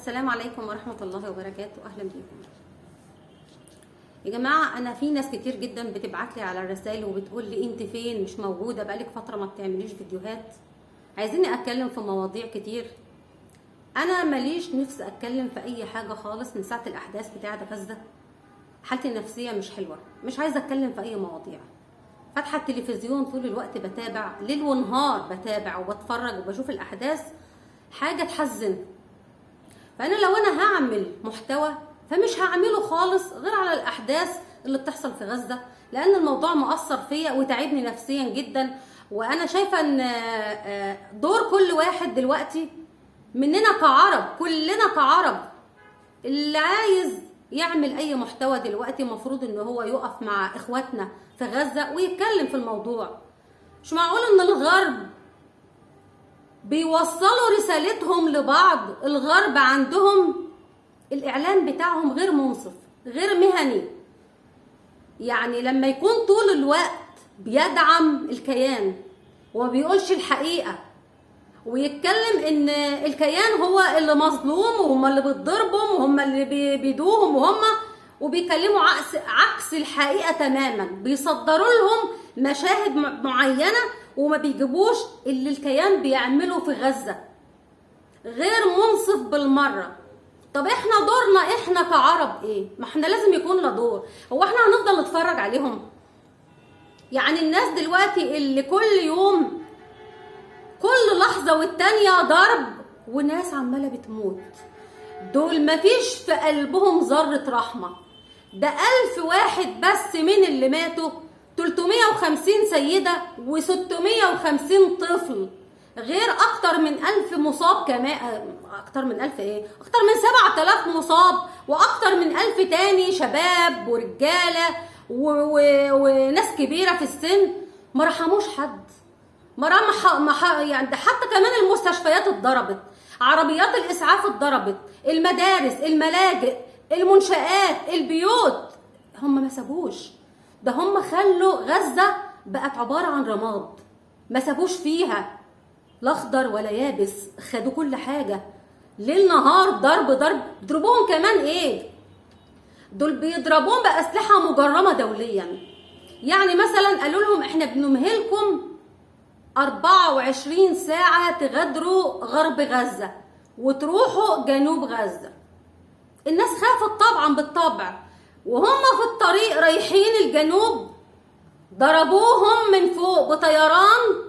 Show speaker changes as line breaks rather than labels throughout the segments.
السلام عليكم ورحمة الله وبركاته. أهلا بيكم يا جماعة. أنا في ناس كتير جدا بتبعت لي على الرسائل وبتقول لي أنت فين، مش موجودة، بقالك فترة ما بتعمليش فيديوهات. عايزيني أتكلم في مواضيع كتير. أنا ماليش نفس أتكلم في أي حاجة خالص من ساعة الأحداث بتاعة غزة. حالتي النفسية مش حلوة، مش عايزة أتكلم في أي مواضيع. فاتحة التلفزيون طول الوقت بتابع، ليل ونهار بتابع وبتفرج وبشوف الأحداث، حاجة تحزن. فانا لو انا هعمل محتوى فمش هعمله خالص غير على الاحداث اللي بتحصل في غزة، لان الموضوع مؤثر فيا وتعبني نفسيا جدا. وانا شايفه ان دور كل واحد دلوقتي مننا كعرب، كلنا كعرب، اللي عايز يعمل اي محتوى دلوقتي المفروض ان هو يقف مع اخواتنا في غزة ويتكلم في الموضوع. مش معقول ان الغرب بيوصلوا رسالتهم لبعض. الغرب عندهم الاعلام بتاعهم غير منصف، غير مهني. يعني لما يكون طول الوقت بيدعم الكيان وما بيقولش الحقيقة ويتكلم ان الكيان هو اللي مظلوم وهم اللي بتضربهم وهم اللي بيدوهم وبيكلموا عكس الحقيقة تماما، بيصدروا لهم مشاهد معينة وما بيجيبوش اللي الكيان بيعمله في غزة. غير منصف بالمرة. طب احنا دورنا احنا كعرب ايه؟ ما احنا لازم يكون لنا دور. هو احنا هنفضل نتفرج عليهم؟ يعني الناس دلوقتي اللي كل يوم كل لحظة والتانية ضرب وناس عمالة بتموت، دول مفيش في قلبهم ذرة رحمة. ده 1000 واحد بس من اللي ماتوا، 350 سيدة و650 طفل، غير أكتر من 1000 مصاب كمان. أكتر من 1000 إيه؟ أكتر من 7000 مصاب، وأكتر من 1000 تاني شباب ورجالة وناس كبيرة في السن. ما رحموش حد. يعني ده حتى كمان المستشفيات اتضربت، عربيات الإسعاف اتضربت، المدارس، الملاجئ، المنشآت، البيوت. هم ما سابوش. ده هم خلوا غزة بقت عبارة عن رماد، ما سابوش فيها لا اخضر ولا يابس. خدوا كل حاجة، ليل نهار ضرب ضرب. بيضربوهم كمان ايه؟ دول بيضربوهم بأسلحة مجرمة دوليا. يعني مثلا قالوا لهم احنا بنمهلكم 24 ساعة تغادروا غرب غزة وتروحوا جنوب غزة. الناس خافت طبعا بالطبع، وهم في الطريق رايحين الجنوب ضربوهم من فوق بطيران،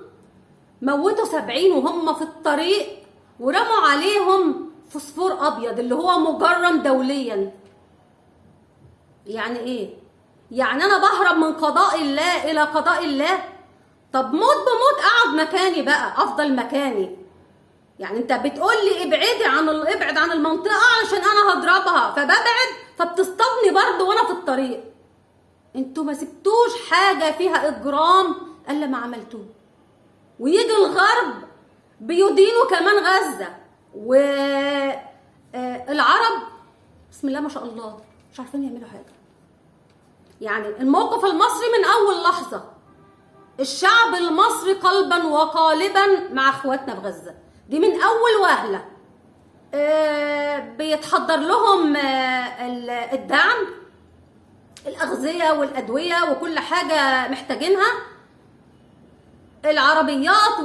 موتوا 70 وهم في الطريق، ورموا عليهم فوسفور ابيض اللي هو مجرم دوليا. يعني ايه؟ يعني انا بهرب من قضاء الله الى قضاء الله؟ طب موت بموت اقعد مكاني بقى، افضل مكاني. يعني انت بتقول لي ابعد عن المنطقه عشان انا هضربها فببعد، فبتصطادني برضه وانا في الطريق. انتوا ما سبتوش حاجه فيها اجرام الا ما عملتوه. ويجي الغرب بيدينوا كمان غزه، والعرب بسم الله ما شاء الله مش عارفين يعملوا حاجه. يعني الموقف المصري من اول لحظه، الشعب المصري قلبا وقالبا مع اخواتنا في غزة، دي من اول وهلة. بيتحضر لهم الدعم، الاغذية والادوية وكل حاجة محتاجينها، العربيات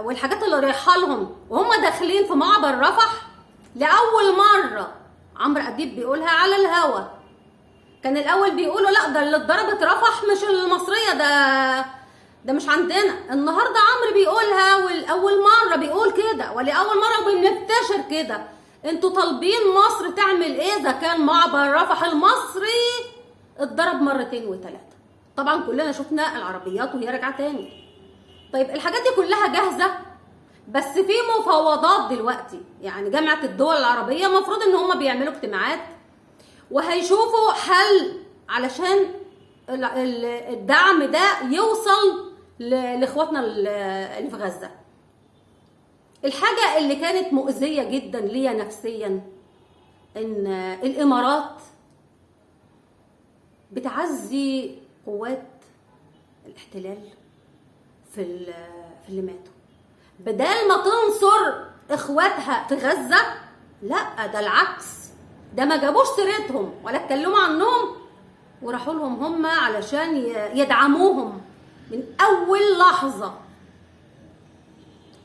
والحاجات اللي رايحة لهم وهم داخلين في معبر رفح. لأول مرة عمرو أديب بيقولها على الهوا. كان الاول بيقولوا لا ده اللي اتضربت رفح مش المصريه، ده مش عندنا. النهارده عمرو بيقولها، والاول مره بيقول كده، ولاول مره بننتشر كده. انتوا طالبين مصر تعمل ايه اذا كان معبر رفح المصري اتضرب مرتين وثلاثه؟ طبعا كلنا شفنا العربيات وهي راجعه تاني. طيب الحاجات دي كلها جاهزه، بس في مفاوضات دلوقتي. يعني جامعه الدول العربيه المفروض ان هم بيعملوا اجتماعات وهيشوفوا حل علشان الدعم ده يوصل لاخواتنا اللي في غزة. الحاجة اللي كانت مؤذية جدا ليا نفسيا ان الامارات بتعزي قوات الاحتلال في اللي ماتوا، بدل ما تنصر اخواتها في غزة؟ لا، ده العكس، ده ما جابوش سيرتهم ولا اتكلموا عنهم، وراحوا لهم هم علشان يدعموهم من اول لحظة.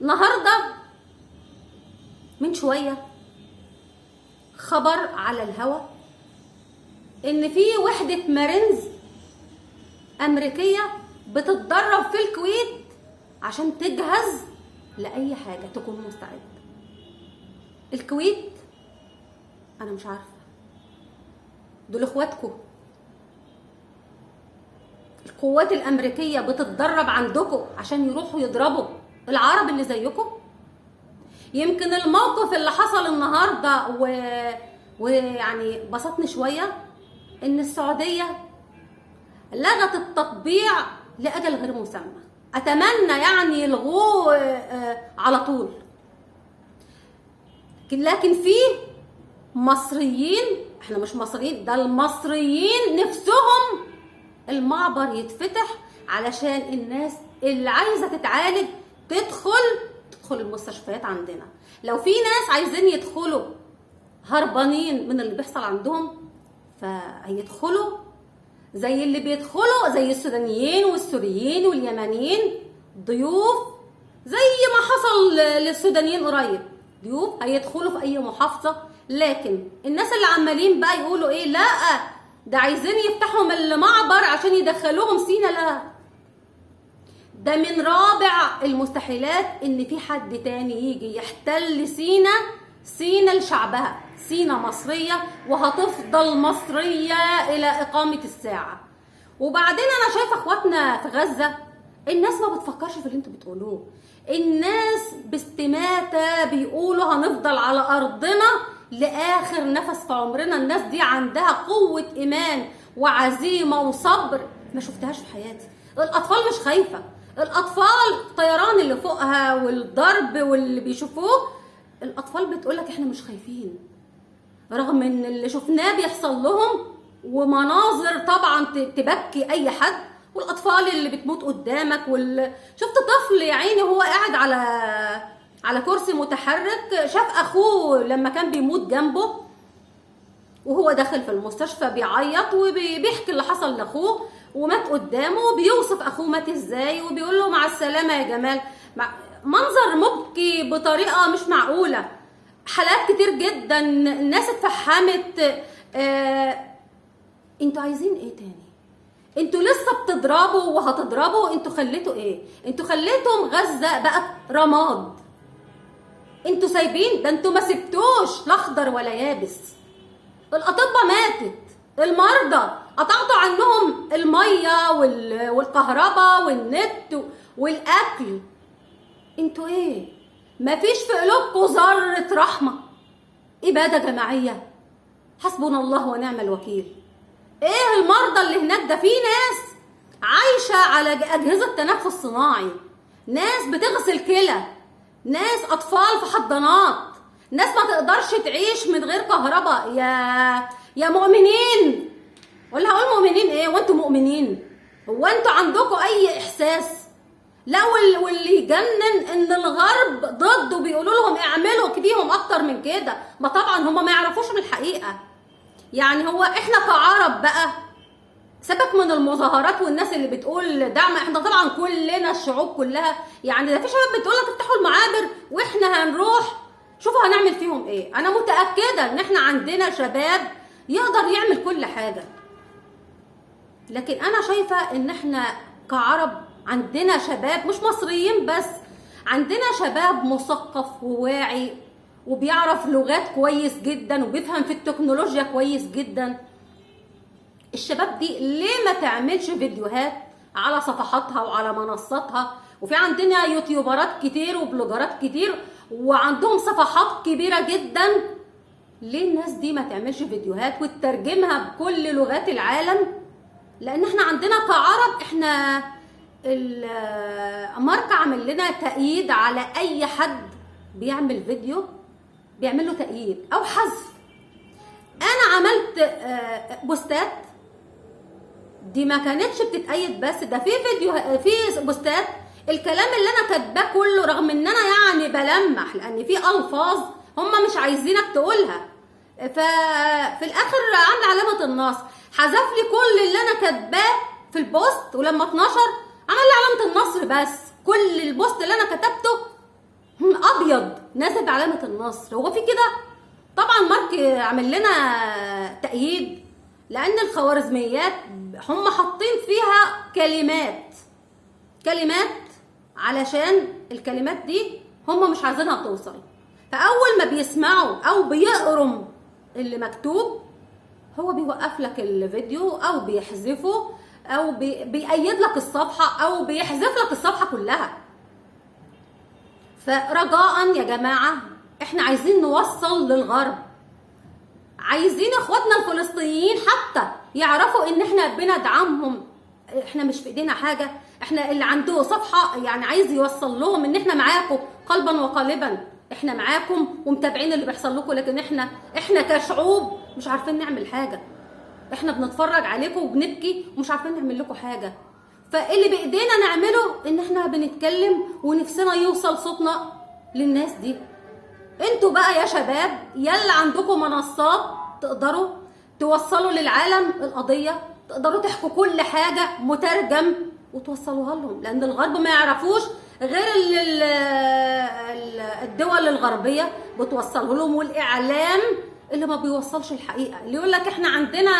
النهارده من شوية خبر على الهوا ان في وحدة مارينز امريكية بتتدرب في الكويت عشان تجهز لاي حاجة، تكون مستعدة. الكويت انا مش عارفة، دول اخواتكم. القوات الامريكية بتتدرب عندكم عشان يروحوا يضربوا العرب اللي زيكم. يمكن الموقف اللي حصل النهارده ويعني بسطني شويه ان السعوديه لغت التطبيع لاجل غير مسمى. اتمنى يعني يلغوه على طول. لكن في مصريين، احنا مش مصريين، ده المصريين نفسهم المعبر يتفتح علشان الناس اللي عايزه تتعالج تدخل المستشفيات عندنا. لو في ناس عايزين يدخلوا هربانين من اللي بيحصل عندهم فهيدخلوا زي اللي بيدخلوا، زي السودانيين والسوريين واليمنيين، ضيوف زي ما حصل للسودانيين قريب، ضيوف هيدخلوا في اي محافظه. لكن الناس اللي عمالين بقى يقولوا ايه، لا ده عايزين يفتحوا من المعبر عشان يدخلوهم سينا، لا، ده من رابع المستحيلات ان في حد تاني يجي يحتل سينا لشعبها. سينا مصرية وهتفضل مصرية الى اقامة الساعة. وبعدين انا شايفة اخواتنا في غزة الناس ما بتفكرش في اللي انتوا بتقولوه. الناس باستماتة بيقولوا هنفضل على ارضنا لاخر نفس في عمرنا. الناس دي عندها قوة ايمان وعزيمة وصبر ما شفتهاش في حياتي. الاطفال مش خايفة، الاطفال الطيران اللي فوقها والضرب واللي بيشوفوه، الاطفال بتقولك احنا مش خايفين، رغم ان اللي شفناه بيحصل لهم ومناظر طبعا تبكي اي حد. والاطفال اللي بتموت قدامك شفت طفل يا عيني هو قاعد على كرسي متحرك، شاف اخوه لما كان بيموت جنبه وهو داخل في المستشفى بيعيط وبيحكي اللي حصل لاخوه ومات قدامه، وبيوصف اخوه مات ازاي وبيقول له مع السلامه يا جمال. منظر مبكي بطريقه مش معقوله. حالات كتير جدا الناس اتفحمت. انتوا عايزين ايه تاني؟ انتوا لسه بتضربوا وهتضربوا. انتوا خليتوا ايه؟ انتوا خليتهم غزه بقت رماد. انتوا سايبين ده، انتوا ما سبتوش لا اخضر ولا يابس. الاطباء ماتت، المرضى قطعتوا عنهم الميه والكهرباء والنت والاكل. انتوا ايه؟ مفيش في قلوبكم ذره رحمه؟ اباده جماعيه، حسبنا الله ونعم الوكيل. ايه المرضى اللي هناك ده؟ في ناس عايشه على اجهزه تنفس صناعي، ناس بتغسل كلى، ناس اطفال في حضانات، ناس ما تقدرش تعيش من غير كهرباء. يا مؤمنين، ولا هقول مؤمنين ايه وانتوا مؤمنين؟ هو انتوا عندكم اي احساس؟ لا، واللي يجنن ان الغرب ضد وبيقولوا لهم اعملوا فيهم اكتر من كده. ما طبعا هم ما يعرفوش من الحقيقه. يعني هو احنا كعرب بقى، سيبك من المظاهرات والناس اللي بتقول دعم، احنا طبعا كلنا الشعوب كلها، يعني ده في شباب بتقول لك افتحوا المعابر واحنا هنروح شوفوا هنعمل فيهم ايه. انا متاكده ان احنا عندنا شباب يقدر يعمل كل حاجه، لكن انا شايفه ان احنا كعرب عندنا شباب مش مصريين بس، عندنا شباب مثقف وواعي وبيعرف لغات كويس جدا وبيفهم في التكنولوجيا كويس جدا. الشباب دي ليه ما تعملش فيديوهات على صفحاتها وعلى منصاتها؟ وفي عندنا يوتيوبرات كتير وبلوجرات كتير وعندهم صفحات كبيرة جدا. ليه الناس دي ما تعملش فيديوهات وتترجمها بكل لغات العالم؟ لان احنا عندنا كعرب، احنا ماركة عمل لنا تأييد على اي حد بيعمل فيديو، بيعمل له تأييد او حذف. انا عملت بوستات دي ما كانتش بتتأيد بس، ده في فيديو، في بوستات الكلام اللي انا كاتباه كله، رغم ان انا يعني بلمح لان في الفاظ هم مش عايزينك تقولها، ففي الاخر عامله علامه النصر، حذف لي كل اللي انا كاتباه في البوست، ولما اتنشر عمل لي علامه النصر بس. كل البوست اللي انا كتبته ابيض نازل بعلامه النصر. هو في كده؟ طبعا مارك عامل لنا تأييد، لان الخوارزميات هم حاطين فيها كلمات علشان الكلمات دي هم مش عايزينها توصل. فاول ما بيسمعوا او بيقروا اللي مكتوب، هو بيوقف لك الفيديو او بيحذفه او بيأيد لك الصفحه او بيحذف لك الصفحه كلها. فرجاء يا جماعه، احنا عايزين نوصل للغرب، عايزين اخواتنا الفلسطينيين حتى يعرفوا ان احنا بندعمهم، احنا مش في ايدينا حاجه، احنا اللي عنده صفحه يعني عايز يوصل لهم ان احنا معاكم قلبا وقالبا، احنا معاكم ومتابعين اللي بيحصل لكم، لكن احنا كشعوب مش عارفين نعمل حاجه، احنا بنتفرج عليكم وبنبكي ومش عارفين نعمل لكم حاجه. فاللي بايدينا نعمله ان احنا بنتكلم ونفسنا يوصل صوتنا للناس دي. انتوا بقى يا شباب يلا عندكم منصات تقدروا توصلوا للعالم القضيه، تقدروا تحكوا كل حاجه مترجم وتوصلوها لهم، لان الغرب ما يعرفوش غير الدول الغربيه بتوصله لهم، والاعلام اللي ما بيوصلش الحقيقه، اللي يقول لك احنا عندنا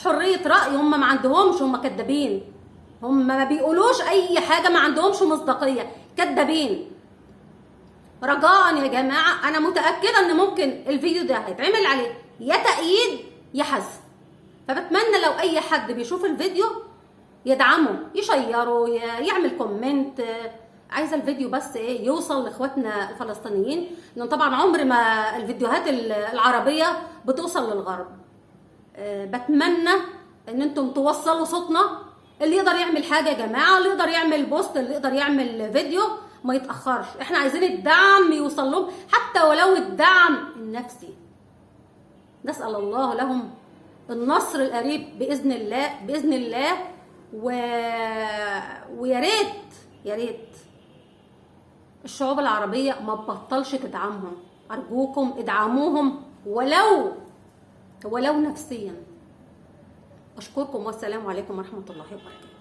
حريه راي، هم ما عندهمش، هم كدابين، هم ما بيقولوش اي حاجه، ما عندهمش مصداقيه، كدابين. رجاء يا جماعه، انا متاكده ان ممكن الفيديو ده هيتعمل عليه يا تأييد يا حذف، فبتمنى لو اي حد بيشوف الفيديو يدعمه، يشيره، يعمل كومنت. عايزه الفيديو بس يوصل لاخواتنا الفلسطينيين، لان طبعا عمر ما الفيديوهات العربيه بتوصل للغرب. بتمنى ان انتم توصلوا صوتنا، اللي يقدر يعمل حاجه يا جماعه، اللي يقدر يعمل بوست، اللي يقدر يعمل فيديو، ما يتاخرش، احنا عايزين الدعم يوصل لهم حتى ولو الدعم النفسي. نسال الله لهم النصر القريب باذن الله باذن الله. ويا ريت الشعوب العربيه ما تبطلش تدعمهم، ارجوكم ادعموهم ولو نفسيا. اشكركم والسلام عليكم ورحمه الله وبركاته.